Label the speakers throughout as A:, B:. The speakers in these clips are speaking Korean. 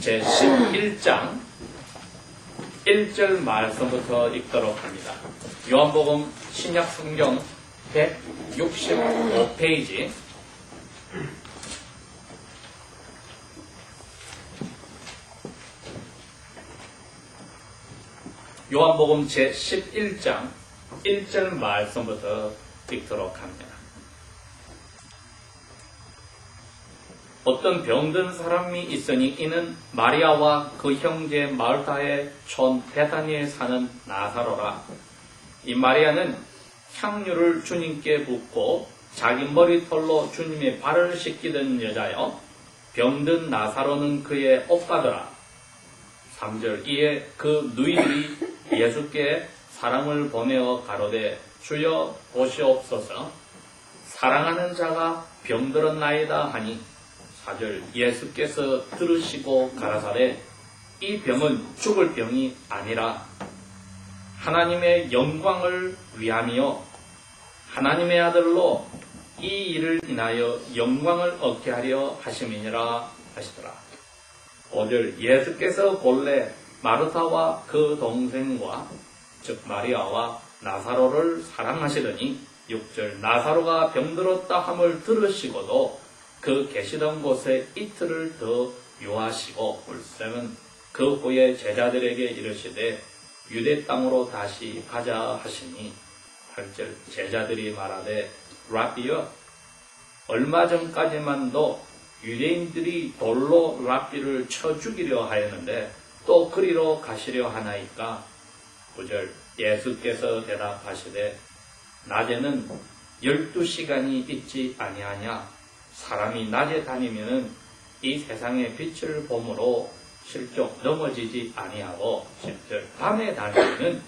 A: 제11장 1절 말씀부터 읽도록 합니다. 요한복음 신약 성경 165페이지 요한복음 제11장 1절 말씀부터 읽도록 합니다. 어떤 병든 사람이 있으니 이는 마리아와 그 형제 마르다의 촌 베다니에 사는 나사로라. 이 마리아는 향유를 주님께 붓고 자기 머리털로 주님의 발을 씻기던 여자여, 병든 나사로는 그의 오빠더라. 3절 이에 그 누이들이 예수께 사람을 보내어 가로되 주여 보시옵소서, 사랑하는 자가 병들었나이다 하니, 4절 예수께서 들으시고 가라사대 이 병은 죽을 병이 아니라 하나님의 영광을 위함이요 하나님의 아들로 이 일을 인하여 영광을 얻게 하려 하심이니라 하시더라. 5절 예수께서 본래 마르타와 그 동생과 즉 마리아와 나사로를 사랑하시더니 6절 나사로가 병들었다 함을 들으시고도 그 계시던 곳에 이틀을 더 유하시고 물세는 그 후에 제자들에게 이르시되 유대 땅으로 다시 가자 하시니 8절 제자들이 말하되 랍비여 얼마 전까지만도 유대인들이 돌로 랍비를 쳐 죽이려 하였는데 또 그리로 가시려 하나이까. 9절 예수께서 대답하시되 낮에는 12시간이 있지 아니하냐. 사람이 낮에 다니면은 이 세상의 빛을 보므로 실족 넘어지지 아니하고 10절 밤에 다니면은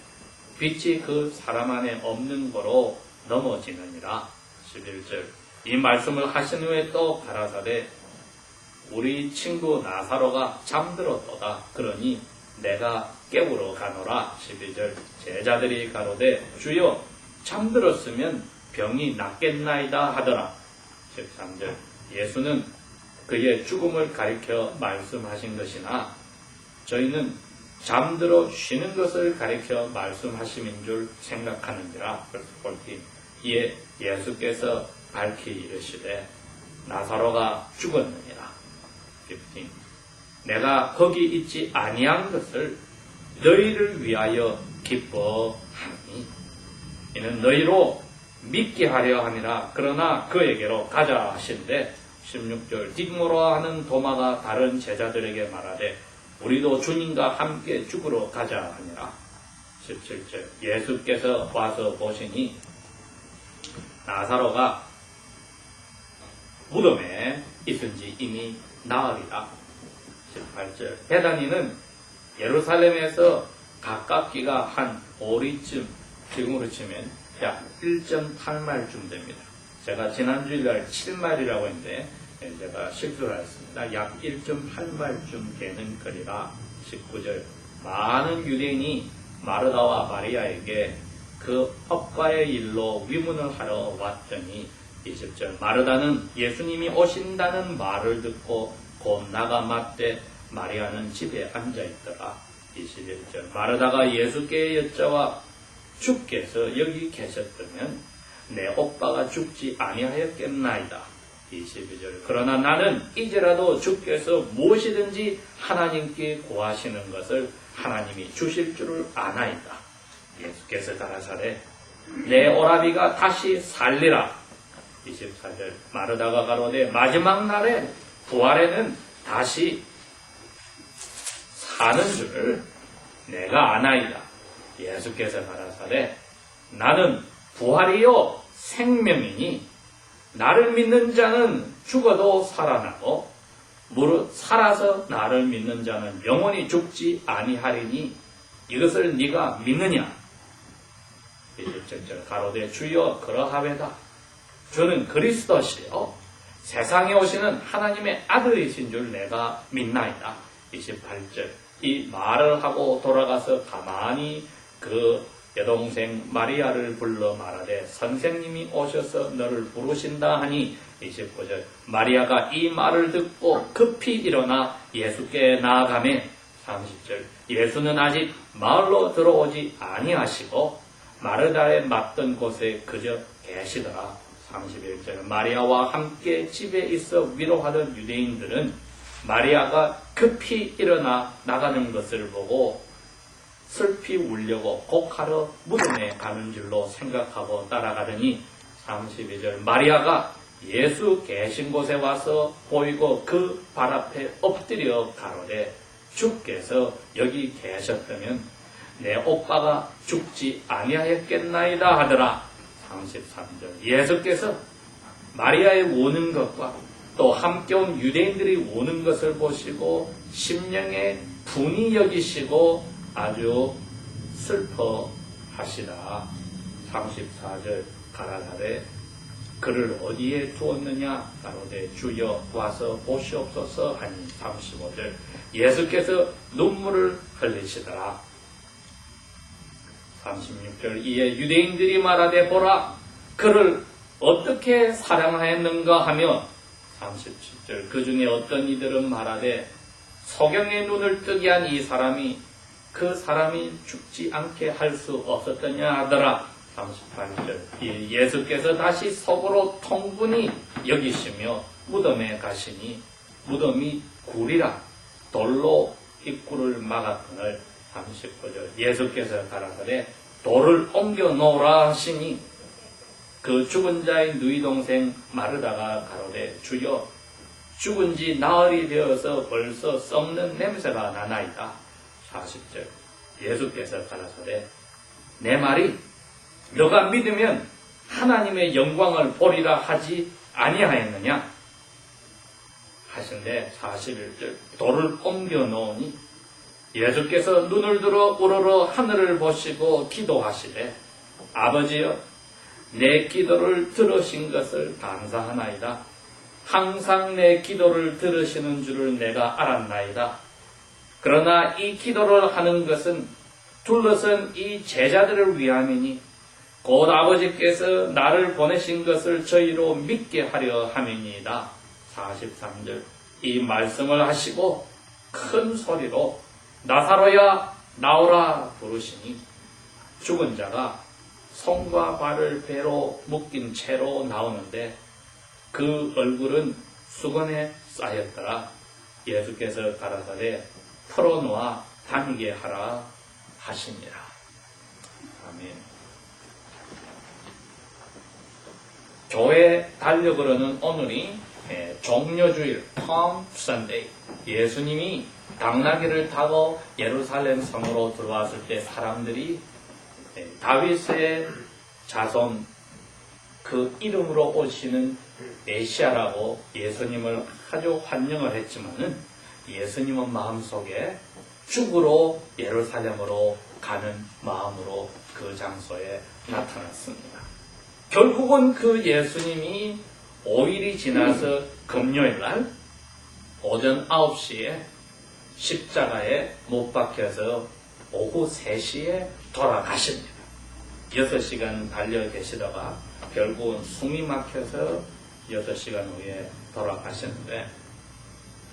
A: 빛이 그 사람 안에 없는 거로 넘어지느니라. 11절 이 말씀을 하신 후에 또 가라사대 우리 친구 나사로가 잠들었도다. 그러니 내가 깨우러 가노라. 12절 제자들이 가로되 주여 잠들었으면 병이 낫겠나이다 하더라. 13절 예수는 그의 죽음을 가리켜 말씀하신 것이나 저희는 잠들어 쉬는 것을 가리켜 말씀하심인 줄 생각하는지라. 이에 예수께서 밝히 이르시되 나사로가 죽었느니라. 15 내가 거기 있지 아니한 것을 너희를 위하여 기뻐하니 이는 너희로 믿게 하려 함이라. 그러나 그에게로 가자 하신대 16절 디드모라 하는 도마가 다른 제자들에게 말하되 우리도 주님과 함께 죽으러 가자 하니라. 17절 예수께서 와서 보시니 나사로가 무덤에 있은지 이미 나으리라. 18절 베다니는 예루살렘에서 가깝기가 한 오리쯤, 지금으로 치면 약 1.8마일쯤 됩니다. 제가 지난주일날 7마일이라고 했는데 제가 실수를 했습니다. 약 1.8마일쯤 되는 거리라. 19절 많은 유대인이 마르다와 마리아에게 그 업과의 일로 위문을 하러 왔더니 20절 마르다는 예수님이 오신다는 말을 듣고 곧 나가 맞되 마리아는 집에 앉아있더라. 21절 마르다가 예수께 여쭤와 주께서 여기 계셨다면 내 오빠가 죽지 아니하였겠나이다. 22절 그러나 나는 이제라도 주께서 무엇이든지 하나님께 구하시는 것을 하나님이 주실 줄을 아나이다. 예수께서 가라사대 내 오라비가 다시 살리라. 24절 마르다가 가로되 마지막 날에 부활에는 다시 사는 줄을 내가 아나이다. 예수께서 가라사대 나는 부활이요 생명이니 나를 믿는 자는 죽어도 살아나고 무릇 살아서 나를 믿는 자는 영원히 죽지 아니하리니 이것을 네가 믿느냐. 27절 가로되 주여 그러하외다. 주는 그리스도시요 세상에 오시는 하나님의 아들이신 줄 내가 믿나이다. 28절 이 말을 하고 돌아가서 가만히 그 여동생 마리아를 불러 말하되 선생님이 오셔서 너를 부르신다 하니 29절 마리아가 이 말을 듣고 급히 일어나 예수께 나아가매 30절 예수는 아직 마을로 들어오지 아니하시고 마르다에 맞던 곳에 그저 계시더라. 31절 마리아와 함께 집에 있어 위로하던 유대인들은 마리아가 급히 일어나 나가는 것을 보고 슬피 울려고 곡하러 무덤에 가는 줄로 생각하고 따라가더니 32절 마리아가 예수 계신 곳에 와서 보이고 그 발 앞에 엎드려 가로되 주께서 여기 계셨다면 내 오빠가 죽지 아니하였겠나이다 하더라. 33절 예수께서 마리아의 우는 것과 또 함께 온 유대인들이 우는 것을 보시고 심령에 분이 여기시고 아주 슬퍼하시다. 34절 가라사대 그를 어디에 두었느냐 가로되 주여 와서 보시옵소서 하니 35절 예수께서 눈물을 흘리시더라. 36절 이에 유대인들이 말하되 보라 그를 어떻게 사랑하였는가 하며 37절 그 중에 어떤 이들은 말하되 소경의 눈을 뜨게 한 이 사람이 그 사람이 죽지 않게 할 수 없었더냐 하더라. 38절 예수께서 다시 속으로 통분히 여기시며 무덤에 가시니 무덤이 굴이라 돌로 입구를 막았거늘 39절 예수께서 가라사대 돌을 옮겨 놓으라 하시니 그 죽은 자의 누이 동생 마르다가 가로되 주여 죽은 지 나흘이 되어서 벌써 썩는 냄새가 나나이다. 40절 예수께서 가라사대 내 말이 너가 믿으면 하나님의 영광을 보리라 하지 아니하였느냐 하신데 41절 돌을 옮겨 놓으니 예수께서 눈을 들어 우러러 하늘을 보시고 기도하시되 아버지여 내 기도를 들으신 것을 감사하나이다. 항상 내 기도를 들으시는 줄을 내가 알았나이다. 그러나 이 기도를 하는 것은 둘러선 이 제자들을 위함이니 곧 아버지께서 나를 보내신 것을 저희로 믿게 하려 함이니이다. 43절 이 말씀을 하시고 큰 소리로 나사로야 나오라 부르시니 죽은 자가 손과 발을 배로 묶인 채로 나오는데 그 얼굴은 수건에 쌓였더라. 예수께서 가라사대 풀어놓아 다니게 하라 하시니라. 아멘. 교회 달력으로는 오늘이 종려주일 palm Sunday 예수님이 당나귀를 타고 예루살렘 성으로 들어왔을 때 사람들이 다윗의 자손 그 이름으로 오시는 메시아라고 예수님을 아주 환영을 했지만은 예수님은 마음속에 죽으러 예루살렘으로 가는 마음으로 그 장소에 나타났습니다. 결국은 그 예수님이 5일이 지나서 금요일날 오전 9시에 십자가에 못 박혀서 오후 3시에 돌아가십니다. 6시간 달려 계시다가 결국은 숨이 막혀서 6시간 후에 돌아가셨는데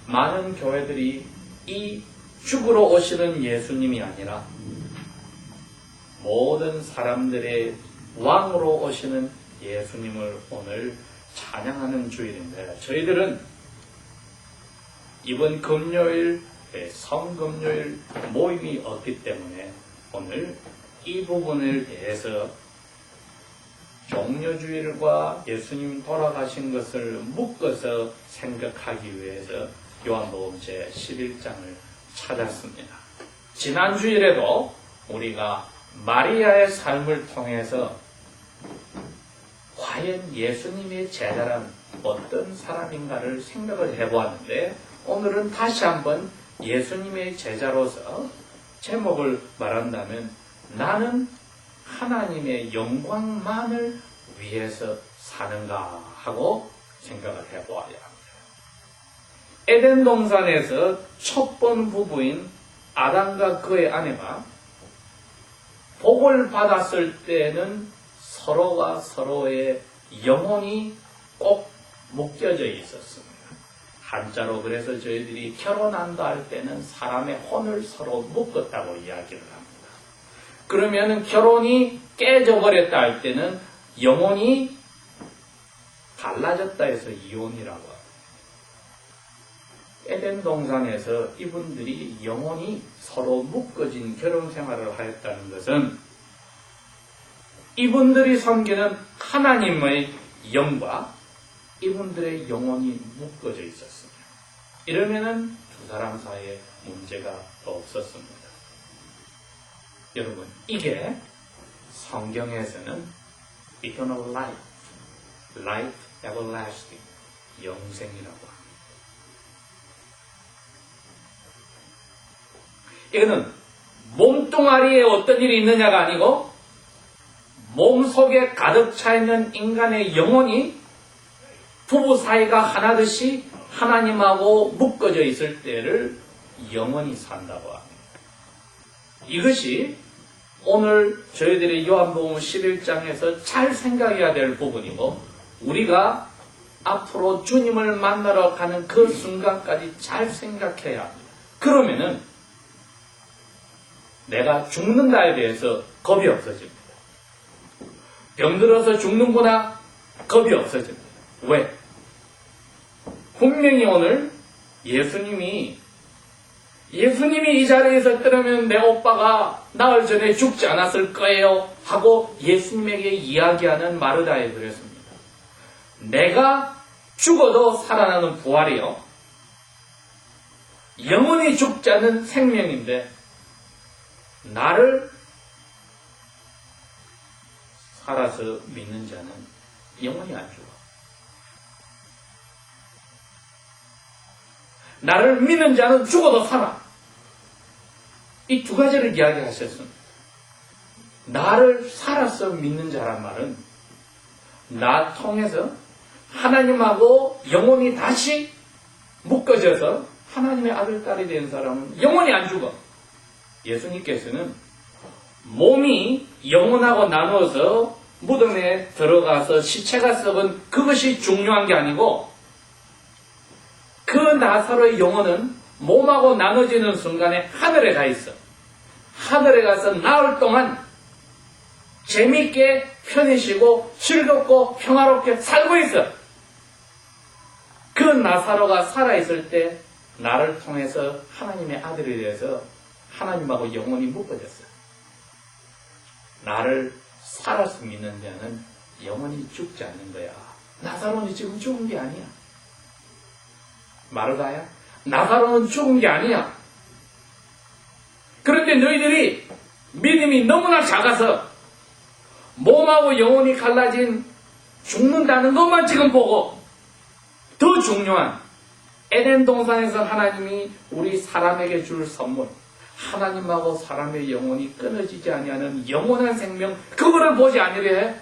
A: 많은 교회들이 이 죽으러 오시는 예수님이 아니라 모든 사람들의 왕으로 오시는 예수님을 오늘 찬양하는 주일인데 저희들은 이번 금요일 성금요일 모임이 없기 때문에 오늘 이 부분을 대해서 종려주일과 예수님 돌아가신 것을 묶어서 생각하기 위해서 요한복음 제11장을 찾았습니다. 지난 주일에도 우리가 마리아의 삶을 통해서 과연 예수님의 제자란 어떤 사람인가를 생각을 해보았는데 오늘은 다시 한번 예수님의 제자로서 제목을 말한다면 나는 하나님의 영광만을 위해서 사는가 하고 생각을 해보아야 합니다. 에덴 동산에서 첫 번 부부인 아담과 그의 아내가 복을 받았을 때는 서로가 서로의 영혼이 꼭 묶여져 있었습니다. 한자로 그래서 저희들이 결혼한다 할 때는 사람의 혼을 서로 묶었다고 이야기를 합니다. 그러면 결혼이 깨져버렸다 할 때는 영혼이 갈라졌다 해서 이혼이라고 합니다. 에덴 동산에서 이분들이 영혼이 서로 묶어진 결혼 생활을 하였다는 것은 이분들이 섬기는 하나님의 영과 이분들의 영혼이 묶어져 있었습니다. 이러면은 두 사람 사이에 문제가 없었습니다. 여러분, 이게 성경에서는 eternal life, life everlasting, 영생이라고 합니다. 이거는 몸뚱아리에 어떤 일이 있느냐가 아니고 몸속에 가득 차 있는 인간의 영혼이 부부 사이가 하나듯이 하나님하고 묶어져 있을 때를 영원히 산다고 합니다. 이것이 오늘 저희들의 요한복음 11장에서 잘 생각해야 될 부분이고 우리가 앞으로 주님을 만나러 가는 그 순간까지 잘 생각해야 합니다. 그러면은 내가 죽는다에 대해서 겁이 없어집니다. 병들어서 죽는구나 겁이 없어집니다. 왜? 분명히 오늘 예수님이 이 자리에 있었더라면 내 오빠가 나흘 전에 죽지 않았을 거예요 하고 예수님에게 이야기하는 마르다에 그랬습니다. 내가 죽어도 살아나는 부활이요. 영원히 죽지 않는 생명인데 나를 살아서 믿는 자는 영원히 안 죽어. 나를 믿는 자는 죽어도 살아. 이 두 가지를 이야기하셨습니다. 나를 살아서 믿는 자란 말은 나 통해서 하나님하고 영혼이 다시 묶어져서 하나님의 아들, 딸이 된 사람은 영원히 안 죽어. 예수님께서는 몸이 영혼하고 나누어서 무덤에 들어가서 시체가 썩은 그것이 중요한 게 아니고 그 나사로의 영혼은 몸하고 나눠지는 순간에 하늘에 가 있어. 하늘에 가서 나흘 동안 재미있게 편히 쉬고 즐겁고 평화롭게 살고 있어. 그 나사로가 살아있을 때 나를 통해서 하나님의 아들이 되어서 하나님하고 영혼이 묶어졌어요. 나를 살아서 믿는 자는 영원히 죽지 않는 거야. 나사로는 지금 죽은 게 아니야. 마르다야? 나사로는 죽은 게 아니야. 그런데 너희들이 믿음이 너무나 작아서 몸하고 영혼이 갈라진 죽는다는 것만 지금 보고 더 중요한 에덴 동산에서 하나님이 우리 사람에게 줄 선물, 하나님하고 사람의 영혼이 끊어지지 아니하는 영원한 생명, 그거를 보지 아니려 해.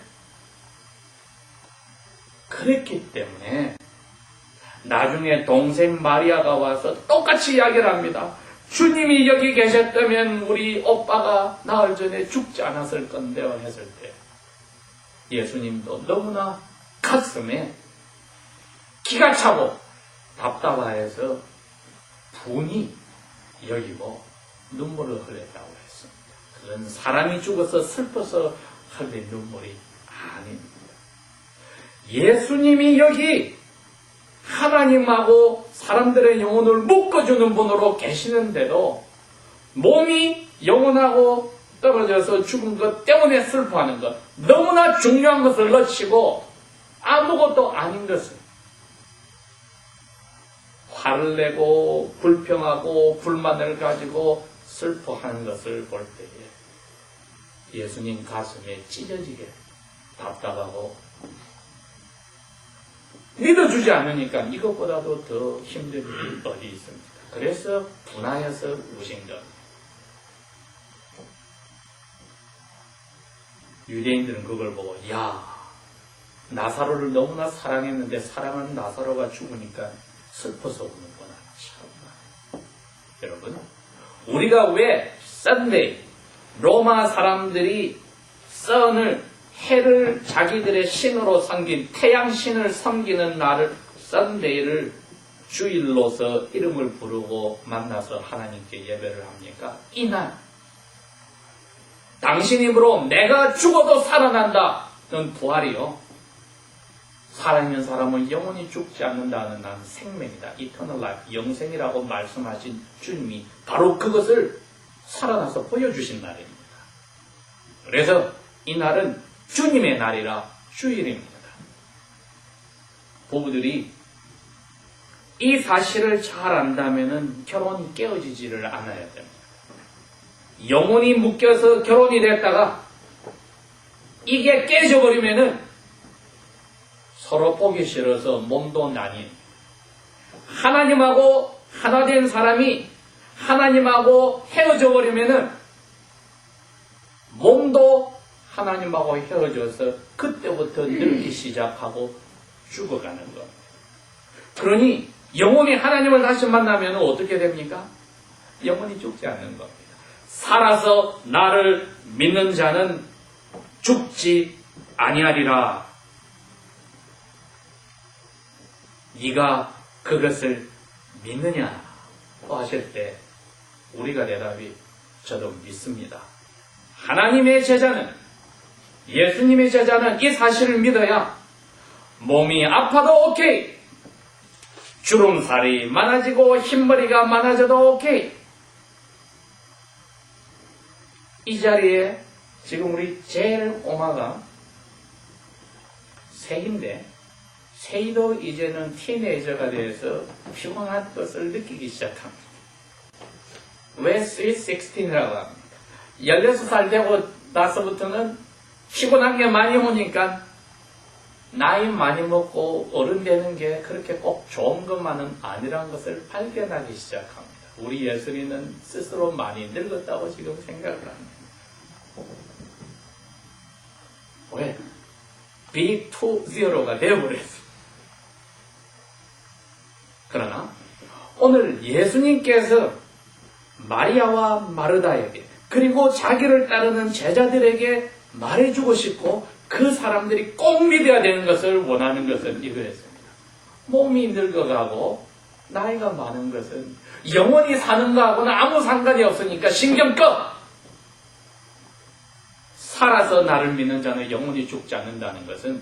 A: 그랬기 때문에 나중에 동생 마리아가 와서 똑같이 이야기를 합니다. 주님이 여기 계셨다면 우리 오빠가 나흘 전에 죽지 않았을 건데요 했을 때 예수님도 너무나 가슴에 기가 차고 답답해서 분이 여기고 눈물을 흘렸다고 했습니다. 그건 사람이 죽어서 슬퍼서 흘린 눈물이 아닙니다. 예수님이 여기 하나님하고 사람들의 영혼을 묶어주는 분으로 계시는데도 몸이 영혼하고 떨어져서 죽은 것 때문에 슬퍼하는 것, 너무나 중요한 것을 놓치고 아무것도 아닌 것을 화를 내고 불평하고 불만을 가지고 슬퍼하는 것을 볼 때에 예수님 가슴에 찢어지게 답답하고 믿어주지 않으니까 이것보다도 더 힘든 일이 어디 있습니까? 그래서 분하여서 우신 것. 유대인들은 그걸 보고 야, 나사로를 너무나 사랑했는데 사랑하는 나사로가 죽으니까 슬퍼서 우는구나. 참나. 여러분, 우리가 왜 썬데이, 로마 사람들이 선을 해를 자기들의 신으로 섬긴 태양신을 섬기는 날을 썬데이를 주일로서 이름을 부르고 만나서 하나님께 예배를 합니까? 이날 당신 입으로 내가 죽어도 살아난다는 부활이요. 살아있는 사람은 영원히 죽지 않는다는 나는 생명이다. Eternal life, 영생이라고 말씀하신 주님이 바로 그것을 살아나서 보여주신 날입니다. 그래서 이 날은 주님의 날이라 주일입니다. 부부들이 이 사실을 잘 안다면 결혼이 깨어지지를 않아야 됩니다. 영혼이 묶여서 결혼이 됐다가 이게 깨져버리면은 서로 보기 싫어서 몸도 나뉜. 하나님하고 하나 된 사람이 하나님하고 헤어져 버리면은 몸도 하나님하고 헤어져서 그때부터 늙기 시작하고 죽어가는 것. 그러니 영혼이 하나님을 다시 만나면 어떻게 됩니까? 영혼이 죽지 않는 겁니다. 살아서 나를 믿는 자는 죽지 아니하리라. 네가 그것을 믿느냐고 하실 때 우리가 대답이 저도 믿습니다. 하나님의 제자는, 예수님의 제자는 이 사실을 믿어야 몸이 아파도 오케이, 주름살이 많아지고 흰머리가 많아져도 오케이. 이 자리에 지금 우리 제일 꼬마가 새인데, 새이도 이제는 티네이저가 돼서 피곤한 것을 느끼기 시작합니다. 왜 Sweet 16이라고 합니다. 16살 되고 나서부터는 피곤한 게 많이 오니까 나이 많이 먹고 어른 되는 게 그렇게 꼭 좋은 것만은 아니라는 것을 발견하기 시작합니다. 우리 예술인은 스스로 많이 늙었다고 지금 생각을 합니다. 왜? B20가 되어버렸어. 그러나 오늘 예수님께서 마리아와 마르다에게 그리고 자기를 따르는 제자들에게 말해주고 싶고 그 사람들이 꼭 믿어야 되는 것을 원하는 것은 이거였습니다. 몸이 늙어가고 나이가 많은 것은 영원히 사는 거하고는 아무 상관이 없으니까 신경 꺼! 살아서 나를 믿는 자는 영원히 죽지 않는다는 것은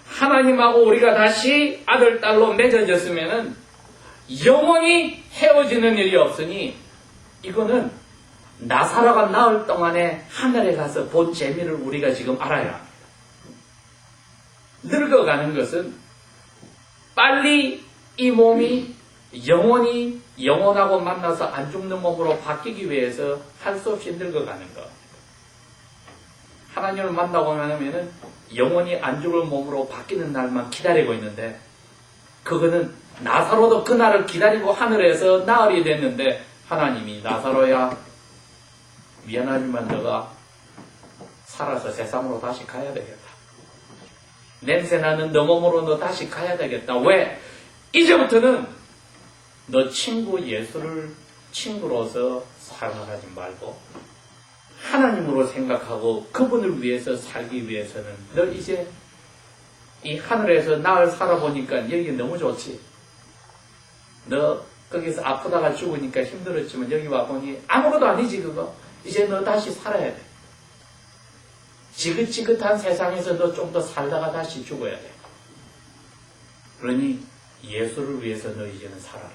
A: 하나님하고 우리가 다시 아들, 딸로 맺어졌으면 영원히 헤어지는 일이 없으니 이거는 나사로가 나흘 동안에 하늘에 가서 본 재미를 우리가 지금 알아야 합니다. 늙어가는 것은 빨리 이 몸이 영원히 영혼하고 만나서 안 죽는 몸으로 바뀌기 위해서 할 수 없이 늙어가는 것. 하나님을 만나고 나면은 영원히 안 죽을 몸으로 바뀌는 날만 기다리고 있는데 그거는 나사로도 그 날을 기다리고 하늘에서 나흘이 됐는데 하나님이 나사로야 미안하지만 너가 살아서 세상으로 다시 가야 되겠다. 냄새나는 너 몸으로 너 다시 가야 되겠다. 왜? 이제부터는 너 친구 예수를 친구로서 사랑하지 말고 하나님으로 생각하고 그분을 위해서 살기 위해서는 너 이제 이 하늘에서 나흘 살아보니까 여기 너무 좋지. 너 거기서 아프다가 죽으니까 힘들었지만 여기 와보니 아무것도 아니지 그거. 이제 너 다시 살아야 돼. 지긋지긋한 세상에서 너 좀 더 살다가 다시 죽어야 돼. 그러니 예수를 위해서 너 이제는 살아라.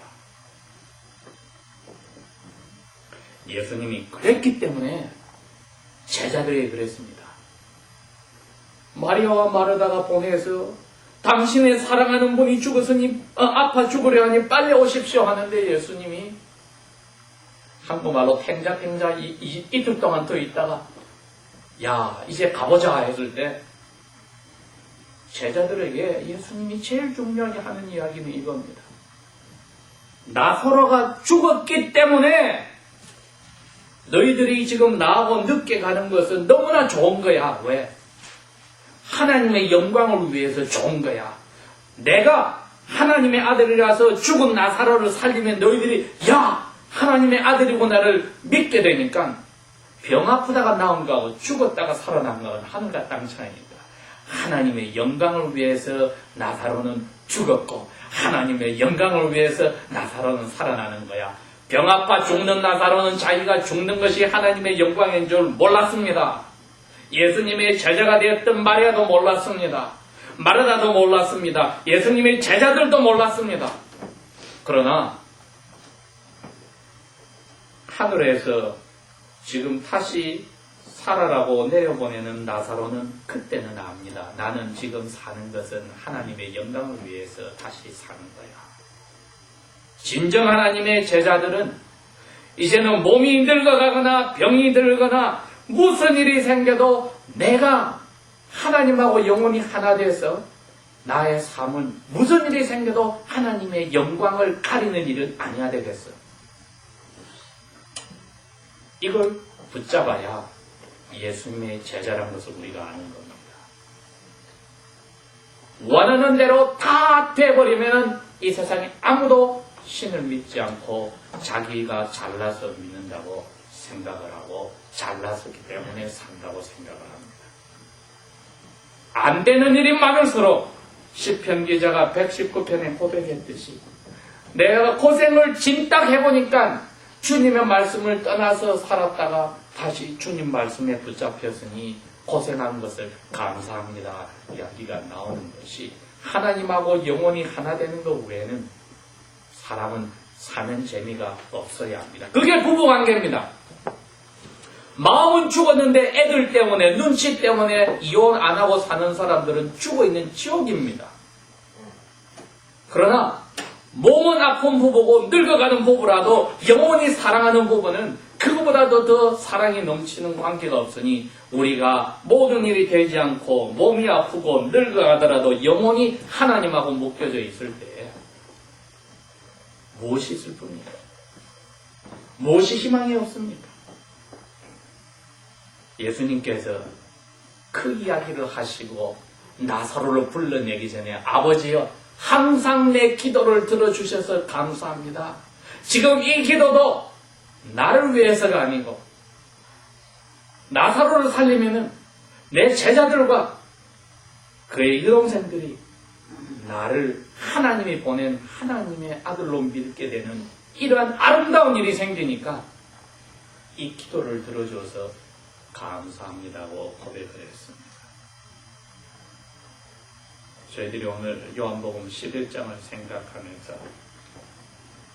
A: 예수님이 그랬기 때문에 제자들에게 그랬습니다. 마리아와 마르다가 보내서 당신의 사랑하는 분이 죽었으니 아파 죽으려 하니 빨리 오십시오 하는데 예수님이 한국말로 탱자탱자 이틀 동안 더 있다가 야 이제 가보자 했을 때 제자들에게 예수님이 제일 중요하게 하는 이야기는 이겁니다. 나사로가 죽었기 때문에 너희들이 지금 나하고 늦게 가는 것은 너무나 좋은 거야. 왜? 하나님의 영광을 위해서 좋은 거야. 내가 하나님의 아들이라서 죽은 나사로를 살리면 너희들이 야 하나님의 아들이구나를 믿게 되니까 병 아프다가 나온 거하고 죽었다가 살아난 건 하늘과 땅 차이니까 하나님의 영광을 위해서 나사로는 죽었고 하나님의 영광을 위해서 나사로는 살아나는 거야. 병 아파 죽는 나사로는 자기가 죽는 것이 하나님의 영광인 줄 몰랐습니다. 예수님의 제자가 되었던 마리아도 몰랐습니다. 마르다도 몰랐습니다. 예수님의 제자들도 몰랐습니다. 그러나 하늘에서 지금 다시 살아라고 내려보내는 나사로는 그때는 압니다. 나는 지금 사는 것은 하나님의 영광을 위해서 다시 사는 거야. 진정 하나님의 제자들은 이제는 몸이 늙어가거나 병이 들거나 무슨 일이 생겨도 내가 하나님하고 영원히 하나 돼서 나의 삶은 무슨 일이 생겨도 하나님의 영광을 가리는 일은 아니야 되겠어. 이걸 붙잡아야 예수님의 제자란 것을 우리가 아는 겁니다. 원하는 대로 다 돼버리면 이 세상에 아무도 신을 믿지 않고 자기가 잘나서 믿는다고 생각을 하고 잘났었기 때문에 산다고 생각을 합니다. 안 되는 일이 많을수록 시편 기자가 119편에 고백했듯이 내가 고생을 진딱 해보니까 주님의 말씀을 떠나서 살았다가 다시 주님 말씀에 붙잡혔으니 고생한 것을 감사합니다. 이야기가 나오는 것이 하나님하고 영원히 하나 되는 것 외에는 사람은 사는 재미가 없어야 합니다. 그게 부부관계입니다. 마음은 죽었는데 애들 때문에 눈치 때문에 이혼 안 하고 사는 사람들은 죽어있는 지옥입니다. 그러나 몸은 아픈 부부고 늙어가는 부부라도 영원히 사랑하는 부부는 그거보다도 더 사랑이 넘치는 관계가 없으니 우리가 모든 일이 되지 않고 몸이 아프고 늙어가더라도 영원히 하나님하고 묶여져 있을 때 무엇이 슬픕니까? 무엇이 희망이 없습니까? 예수님께서 그 이야기를 하시고 나사로를 불러내기 전에 아버지여 항상 내 기도를 들어주셔서 감사합니다. 지금 이 기도도 나를 위해서가 아니고 나사로를 살리면은 내 제자들과 그의 여동생들이 나를 하나님이 보낸 하나님의 아들로 믿게 되는 이러한 아름다운 일이 생기니까 이 기도를 들어줘서 감사합니다고 고백을 했습니다. 저희들이 오늘 요한복음 11장을 생각하면서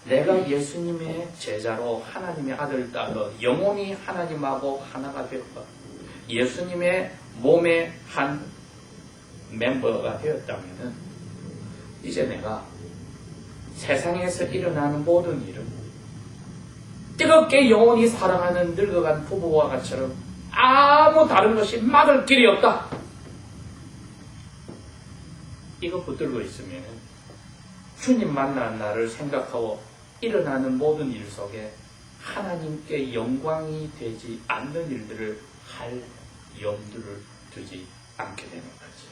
A: 내가 예수님의 제자로 하나님의 아들, 딸로 영원히 하나님하고 하나가 되었다. 예수님의 몸의 한 멤버가 되었다면 이제 내가 세상에서 일어나는 모든 일을 뜨겁게 영원히 사랑하는 늙어간 부부와 같이처럼 아무 다른 것이 막을 길이 없다. 이거 붙들고 있으면 주님 만난 날을 생각하고 일어나는 모든 일 속에 하나님께 영광이 되지 않는 일들을 할 염두를 두지 않게 되는 거죠.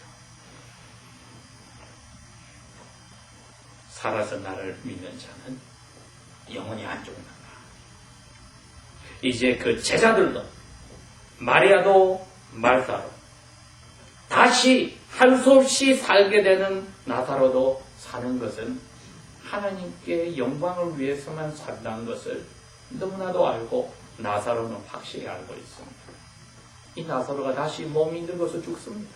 A: 살아서 나를 믿는 자는 영원히 안 죽는다. 이제 그 제자들도 마리아도 말사로 다시 할 수 없이 살게 되는 나사로도 사는 것은 하나님께 영광을 위해서만 산다는 것을 너무나도 알고 나사로는 확실히 알고 있습니다. 이 나사로가 다시 몸이 늙어서 죽습니다.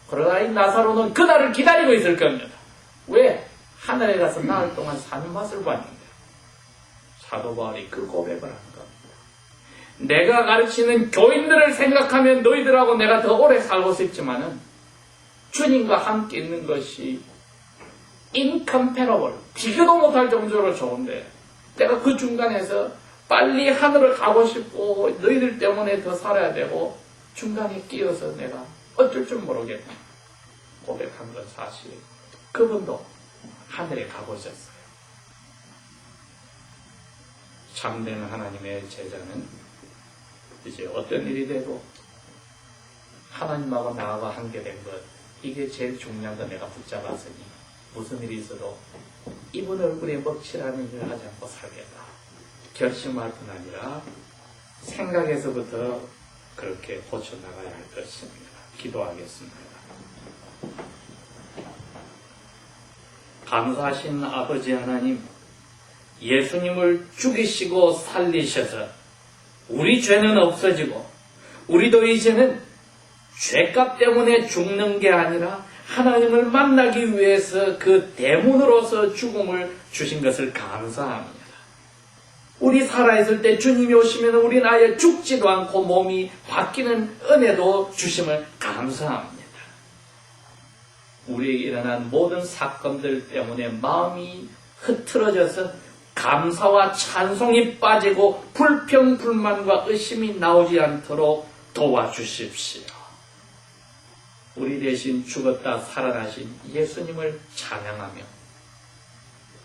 A: 그러나 이 나사로는 그날을 기다리고 있을 겁니다. 왜? 하늘에 가서 나흘 동안 사는 맛을 봤는데 사도 바울이 그 고백을 한 겁니다. 내가 가르치는 교인들을 생각하면 너희들하고 내가 더 오래 살고 싶지만은 주님과 함께 있는 것이 incomparable, 비교도 못할 정도로 좋은데 내가 그 중간에서 빨리 하늘을 가고 싶고 너희들 때문에 더 살아야 되고 중간에 끼어서 내가 어쩔 줄 모르겠다 고백한 건 사실이에요. 그분도 하늘에 가고 있었어요. 참된 하나님의 제자는 이제 어떤 일이 되고 하나님하고 나하고 함께 된 것, 이게 제일 중요한 거 내가 붙잡았으니 무슨 일이 있어도 이분 얼굴에 먹칠하는 일을 하지 않고 살겠다 결심할 뿐 아니라 생각에서부터 그렇게 고쳐나가야 할 것입니다. 기도하겠습니다. 감사하신 아버지 하나님, 예수님을 죽이시고 살리셔서 우리 죄는 없어지고 우리도 이제는 죄값 때문에 죽는 게 아니라 하나님을 만나기 위해서 그 대문으로서 죽음을 주신 것을 감사합니다. 우리 살아있을 때 주님이 오시면 우리는 아예 죽지도 않고 몸이 바뀌는 은혜도 주심을 감사합니다. 우리에게 일어난 모든 사건들 때문에 마음이 흐트러져서 감사와 찬송이 빠지고 불평, 불만과 의심이 나오지 않도록 도와주십시오. 우리 대신 죽었다 살아나신 예수님을 찬양하며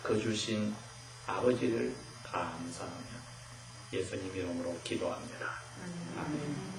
A: 그 주신 아버지를 감사하며 예수님 이름으로 기도합니다. 아멘.